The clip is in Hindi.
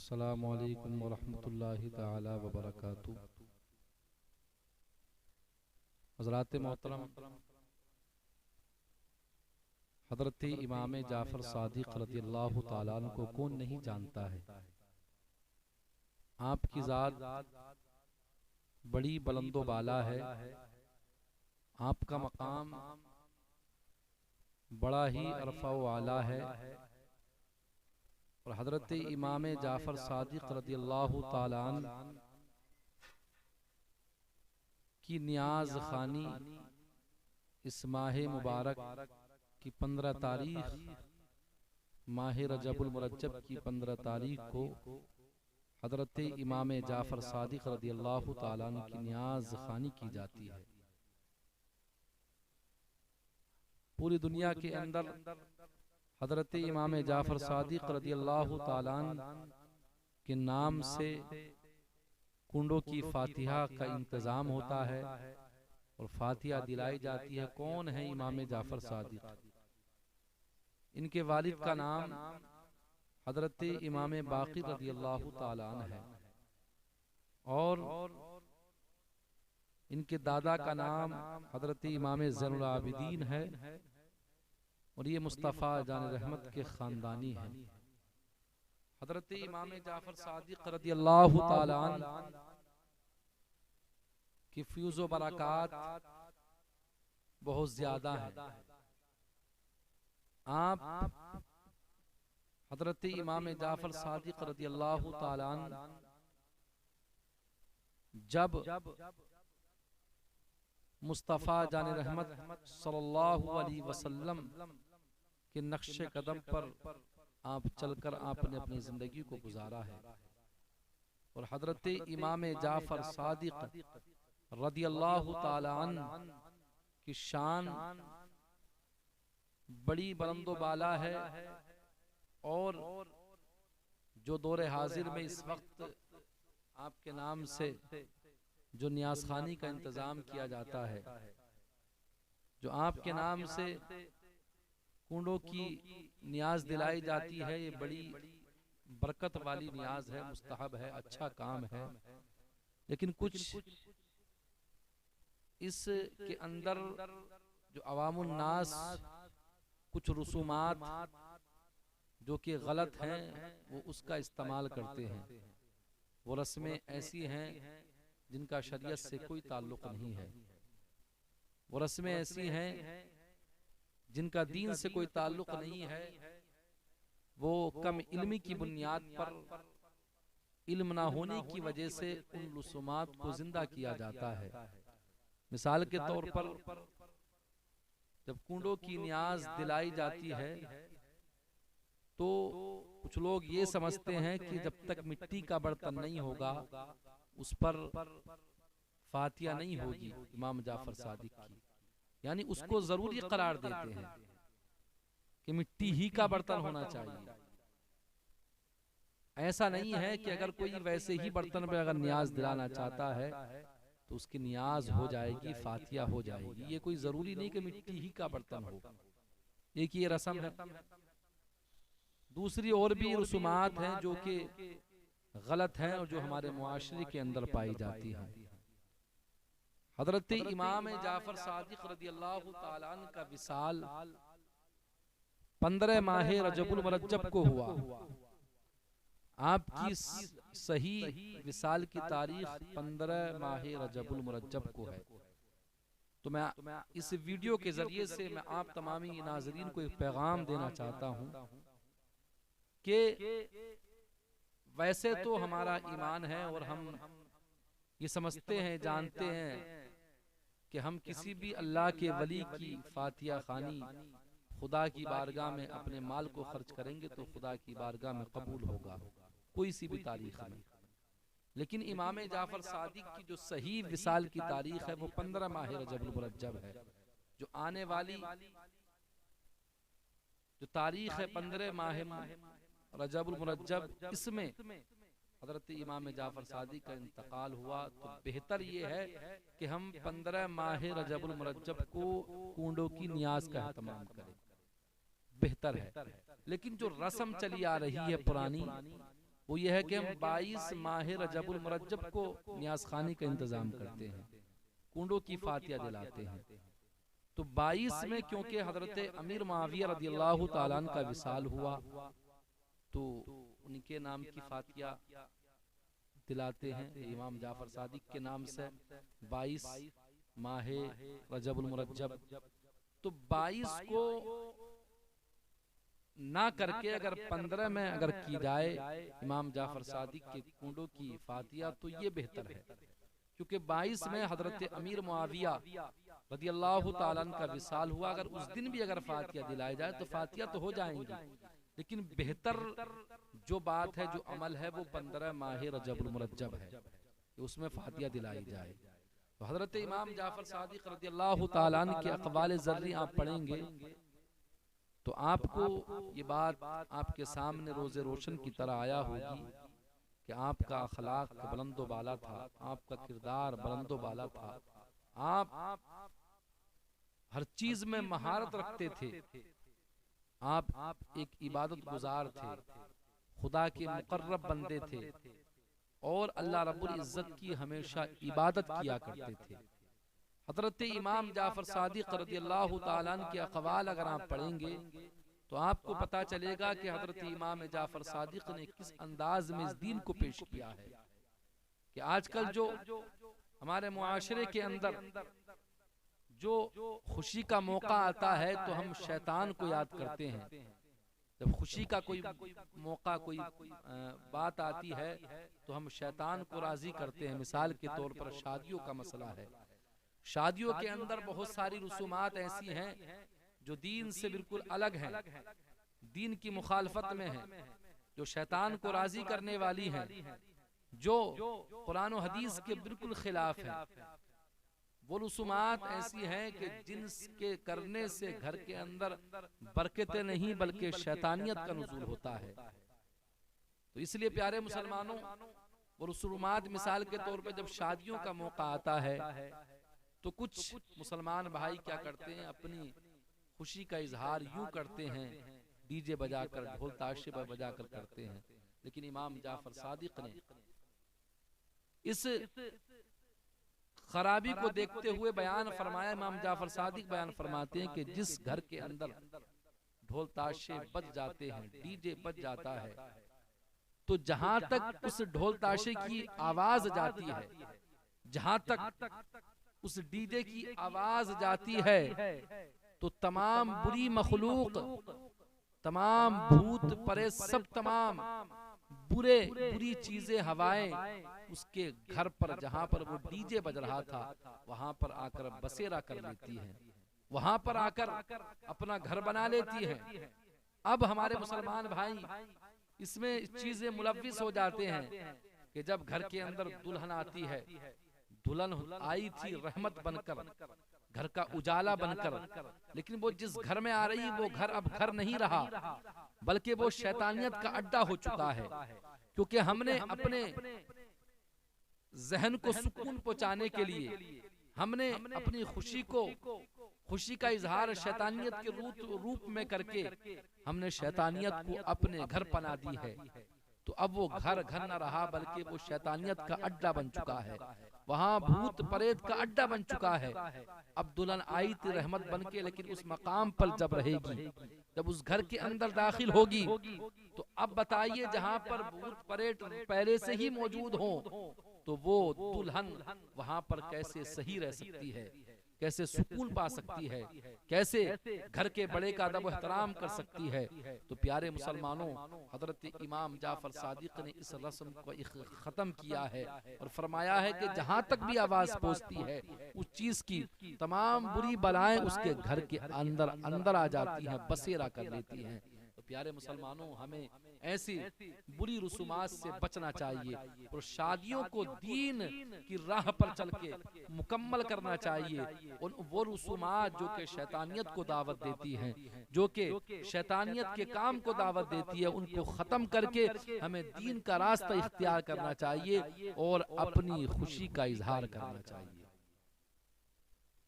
अस्सलामु अलैकुम वरहमतुल्लाहि ताला वबरकातुहू। हज़रात मोहतरम, हज़रत इमाम जाफ़र सादिक़ रज़ियल्लाहु ताला अन्हु को कौन नहीं जानता है। आपकी ज़ात बड़ी बुलंदो बाला है, आपका मकाम बड़ा ही अरफ़ा व आला है। और हज़रत इमाम जाफ़र सादिक़ रज़ियल्लाहु ताला अन्हु की नियाज़ खानी इस माह मुबारक की 15 तारीख माह रजबुल मुरज्जब की 15 तारीख को हज़रत इमाम जाफ़र सादिक़ रज़ियल्लाहु ताला अन्हु की नियाज़ खानी की जाती है। पूरी दुनिया के अंदर हज़रत इमाम जाफ़र सादिक़ रज़ियल्लाहु ताला अन्हु के नाम से कुंडों की फातिहा का इंतज़ाम होता है और फातिहा दिलाई जाती है। कौन है इमाम जाफ़र सादिक़? इनके वालिद का नाम हज़रत इमाम बाक़िर रज़ियल्लाहु ताला अन्हु है और इनके दादा का नाम हज़रत इमाम ज़ैनुल आबिदीन है और ये मुस्तफ़ा जान रहमत के ख़ानदानी हैं। हज़रत इमाम जाफ़र सादिक़ रज़ियल्लाहु ताला अन्हु की फ़यूज़ व बरक़ात बहुत ज़्यादा है। आप हज़रत इमाम जाफ़र सादिक़ रज़ियल्लाहु ताला अन्हु जब मुस्तफ़ा जान रहमत सल्लल्लाहु अलैहि वसल्लम के नक्शे कदम पर आप चलकर आपने अपनी जिंदगी को गुजारा है और हज़रत इमाम जाफ़र सादिक़ रज़ियल्लाहु ताला अन्हु की शान बड़ी बुलंदो बाला है। और जो दौरे हाजिर में इस वक्त आपके नाम से जो नियाज़ खानी का इंतज़ाम किया जाता है, जो आपके नाम से कुंडों की नियाज़ दिलाई जाती है, ये बड़ी बरकत वाली नियाज़ है, मुस्तहब है, अच्छा काम है। लेकिन कुछ इस के अंदर जो अवामुन नास कुछ रसूमात जो कि गलत हैं वो उसका इस्तेमाल करते हैं। वो रस्में ऐसी हैं जिनका शरीयत से कोई ताल्लुक़ नहीं है। वो रस्में ऐसी हैं जिनका दीन से कोई ताल्लुक़ नहीं है। वो कम इल्मी की बुनियाद पर इल्म ना होने की वजह से उन रसूमात को जिंदा किया जाता है। मिसाल के तौर पर जब कुंडों की नियाज़ दिलाई जाती है तो कुछ लोग ये समझते हैं कि जब तक मिट्टी का बर्तन नहीं होगा उस पर फातिहा नहीं होगी इमाम जाफ़र सादिक़ की, यानी उसको जरूरी करार देते हैं कि मिट्टी ही का बर्तन होना चाहिए। ऐसा नहीं है कि अगर कोई वैसे ही बर्तन पे अगर नियाज़ दिलाना चाहता है तो उसकी नियाज़ हो जाएगी, फातिहा हो जाएगी। ये कोई जरूरी नहीं कि मिट्टी ही का बर्तन हो, एक ये रस्म है। दूसरी और भी रसूमात हैं जो कि गलत हैं और जो हमारे मुआशरे के अंदर पाई जाती हैं। हज़रत इमाम जाफ़र सादिक़ रज़ियल्लाहु ताला अन्हु का विसाल 15 माह रजबुल मुरज्जब को हुआ। आपकी सही विसाल की तारीख 15 माह रजबुल मुरज्जब को है। तो मैं इस वीडियो के जरिए से मैं आप तमामी नाज़रीन को एक पैगाम देना चाहता हूँ कि वैसे तो हमारा ईमान है और हम ये समझते हैं, जानते हैं कि हम किसी भी अल्लाह के वली की फातिहा खानी खुदा की बारगाह में अपने माल को खर्च करेंगे तो खुदा की बारगाह में कबूल होगा कोई सी भी तारीख में। लेकिन इमाम जाफ़र सादिक़ की जो सही विसाल की तारीख है वो 15 माह रजबुल मुरज्जब है। जो आने वाली जो तारीख है 15 माह रजबुल मुरज्जब, इसमें हज़रत इमाम जाफ़र सादिक़ का इंतकाल हुआ। तो बेहतर ये है कि हम 15 माह रजबुल मुरज्जब को कुंडों की नियाज़ का एहतमाम करें, बेहतर है। लेकिन जो रस्म चली आ रही है पुरानी, वो ये है कि हम 22 माह रजबुल मुरज्जब को न्यास खानी का इंतजाम करते हैं, कुंडों की फातिया दिलाते हैं। तो 22 में क्योंकि हजरत अमीर मुआविया रदियल्लाहु ताला अन्हु का विसाल हुआ, तो उनके नाम की फातिया दिलाते हैं इमाम जाफर सादिक के नाम से 22 माह रजबुल मुरज्जब। तो 22 को ना करके अगर 15 में अगर की जाए इमाम जाफर सादिक के कुंडों की फातिया तो ये बेहतर है, क्योंकि 22 में हजरत अमीर मुआविया रदियल्लाहु ताला अन्हु का विसाल हुआ। अगर उस दिन भी अगर फातिया दिलाई जाए तो फातिया तो हो जाएंगी, लेकिन बेहतर जो बात है, जो अमल है, वो 15 माह रजबुल मुरज्जब है, उसमें फातिया दिलाई जाए। तो हजरत इमाम जाफर सादिक रदियल्लाहु ताला अन्हु के अक़वाल ज़र्री आप पढ़ेंगे तो आपको ये बात आपके सामने रोज़े रोशन की तरह आया होगी कि आपका अखलाक बुलंदो बाला था, आपका किरदार बुलंदो बाला था, आप हर चीज में महारत रखते थे, आप एक इबादत गुजार थे, खुदा के मुकर्रब बंदे थे और अल्लाह रब्बुल इज्जत की हमेशा इबादत किया करते थे। हजरत इमाम जाफर सादिक रदियल्लाहु ताला अन्हु के अक़वाल अगर आप पढ़ेंगे तो आपको पता चलेगा कि हजरत इमाम जाफर सादिक ने किस अंदाज में इस दीन को पेश किया है कि आजकल जो हमारे मुआशरे के अंदर जो खुशी का मौका आता है तो हम शैतान को याद करते हैं। जब खुशी का कोई मौका, कोई बात आती है तो हम शैतान को राजी करते हैं। मिसाल के तौर पर शादियों का मसला है, शादियों के अंदर बहुत सारी रसूमात ऐसी हैं जो दीन से बिल्कुल अलग हैं, दीन की मुखालफत में हैं, जो शैतान को राजी करने वाली हैं, जो कुरान और हदीस के बिल्कुल खिलाफ है। वो रसूमात ऐसी हैं कि जिनके करने से घर के अंदर बरकतें नहीं बल्कि शैतानियत का नुज़ूल होता है। तो इसलिए प्यारे मुसलमानों, वो रसूमात मिसाल के तौर पे जब शादियों का मौका आता है तो कुछ मुसलमान भाई क्या करते हैं, अपनी खुशी का इजहार यूं करते हैं, डीजे बजाकर, ढोल ताशे बजाकर करते हैं। लेकिन इमाम जाफर सादिक ने इस खराबी को देखते हुए बयान फरमाया, इमाम जाफर सादिक बयान फरमाते हैं कि जिस घर के अंदर ढोल ताशे बज जाते हैं, डीजे बज जाता है, तो जहां तक उस ढोल ताशे की आवाज जाती है, जहां तक उस डीजे की आवाज जाती है, तो तमाम बुरी मखलूक, तमाम भूत परे, सब तमाम बुरी चीजें, हवाएं उसके घर पर, जहां पर वो डीजे बज रहा था, वहां पर आकर बसेरा कर लेती हैं, वहां पर आकर अपना घर बना लेती हैं। अब हमारे मुसलमान भाई इसमें चीजें मुलव्विस हो जाते हैं कि जब घर के अंदर दुल्हन आती है, दुल्हन आई थी रहमत बनकर, घर का उजाला बनकर, लेकिन वो जिस घर में आ रही वो घर अब घर नहीं रहा, बल्कि वो शैतानियत का अड्डा हो चुका है। क्योंकि हमने अपने जहन को सुकून पहुंचाने के लिए, हमने अपनी खुशी का इजहार शैतानियत के रूप में करके हमने शैतानियत को अपने घर पना दी है। तो अब वो घर घर न रहा बल्कि वो शैतानियत का अड्डा बन चुका है, वहां भूत प्रेत का अड्डा बन चुका है। अब दुल्हन आई थी रहमत बन के, लेकिन उस मकाम पर जब रहेगी, जब उस घर के अंदर दाखिल होगी, तो अब बताइए जहां पर भूत प्रेत पहले से ही मौजूद हो तो वो दुल्हन वहां पर कैसे सही रह सकती है, कैसे सुकून पा सकती है, कैसे घर के बड़े का अदब एहतराम कर सकती है। तो प्यारे मुसलमानों, हजरत इमाम जाफर सादिक ने इस रस्म को खत्म किया है और फरमाया है कि जहां तक भी आवाज पहुंचती है उस चीज की तमाम बुरी बलाएं उसके घर के अंदर अंदर आ जाती हैं, बसेरा कर लेती हैं। तो प्यारे मुसलमानों, हमें ऐसी बुरी रसूमात से बचना चाहिए और शादियों को दीन की राह पर चल के मुकम्मल करना चाहिए। वो रसूमात जो कि शैतानियत को दावत देती हैं, जो कि शैतानियत के काम को दावत देती है, उनको खत्म करके हमें दीन का रास्ता इख्तियार करना चाहिए और अपनी खुशी का इजहार करना चाहिए।